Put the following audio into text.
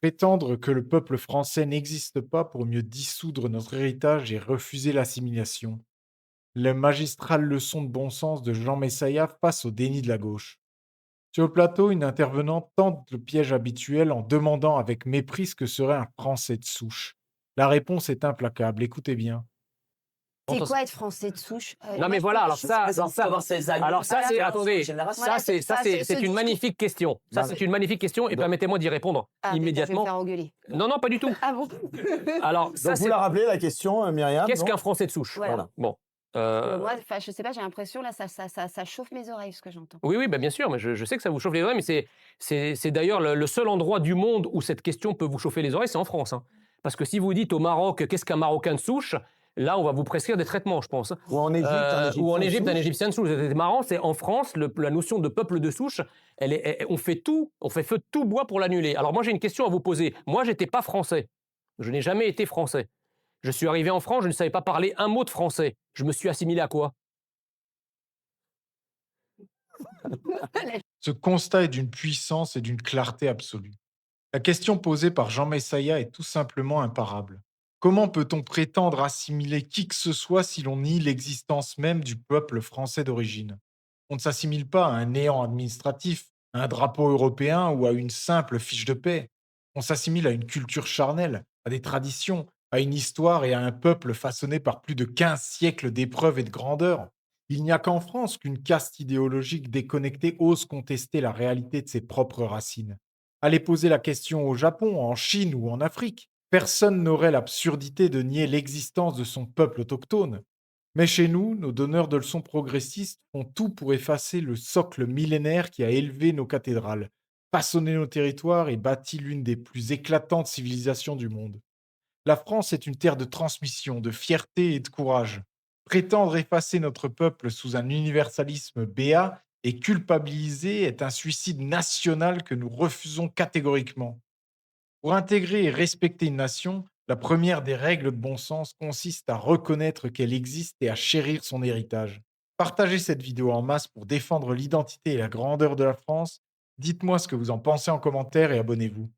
Prétendre que le peuple français n'existe pas pour mieux dissoudre notre héritage et refuser l'assimilation. La magistrale leçon de bon sens de Jean Messia face au déni de la gauche. Sur le plateau, une intervenante tente le piège habituel en demandant avec mépris ce que serait un Français de souche. La réponse est implacable, écoutez bien. C'est Attention. quoi être français de souche? Non, Moi, mais je voilà, alors je ça, sais alors ça, Comment c'est ça alors ça, c'est, attendez, voilà, c'est ce une discours. magnifique question. Ça, Non, c'est mais- une magnifique question et Donc, permettez-moi d'y répondre Ah, putain, je vais me immédiatement. faire engueuler. Non, non, pas du tout. Ah bon? Alors, ça, donc vous c'est la rappelez la question, Myriam, qu'est-ce non? qu'un Français de souche? Voilà. Bon. Moi, enfin, je sais pas, j'ai l'impression là, ça chauffe mes oreilles, ce que j'entends. Oui, oui, bah, bien sûr, mais je sais que ça vous chauffe les oreilles, mais c'est d'ailleurs le seul endroit du monde où cette question peut vous chauffer les oreilles, c'est en France, hein. Parce que si vous dites au Maroc: «Qu'est-ce qu'un Marocain de souche?», là, on va vous prescrire des traitements, je pense, hein. Ou en Égypte, un Ou en Égyptien de Égypte, un souche? Égyptien de souche. C'est marrant, c'est en France, la notion de peuple de souche, on fait tout, on fait feu de tout bois pour l'annuler. Alors moi, j'ai une question à vous poser. Moi, j'étais pas français. Je n'ai jamais été français. Je suis arrivé en France, je ne savais pas parler un mot de français. Je me suis assimilé à quoi? Ce constat est d'une puissance et d'une clarté absolue. La question posée par Jean Messia est tout simplement imparable. Comment peut-on prétendre assimiler qui que ce soit si l'on nie l'existence même du peuple français d'origine? On ne s'assimile pas à un néant administratif, à un drapeau européen ou à une simple fiche de paix. On s'assimile à une culture charnelle, à des traditions, à une histoire et à un peuple façonné par plus de 15 siècles d'épreuves et de grandeur. Il n'y a qu'en France qu'une caste idéologique déconnectée ose contester la réalité de ses propres racines. Allez poser la question au Japon, en Chine ou en Afrique. Personne n'aurait l'absurdité de nier l'existence de son peuple autochtone. Mais chez nous, nos donneurs de leçons progressistes font tout pour effacer le socle millénaire qui a élevé nos cathédrales, façonné nos territoires et bâti l'une des plus éclatantes civilisations du monde. La France est une terre de transmission, de fierté et de courage. Prétendre effacer notre peuple sous un universalisme béat et culpabiliser est un suicide national que nous refusons catégoriquement. Pour intégrer et respecter une nation, la première des règles de bon sens consiste à reconnaître qu'elle existe et à chérir son héritage. Partagez cette vidéo en masse pour défendre l'identité et la grandeur de la France. Dites-moi ce que vous en pensez en commentaire et abonnez-vous.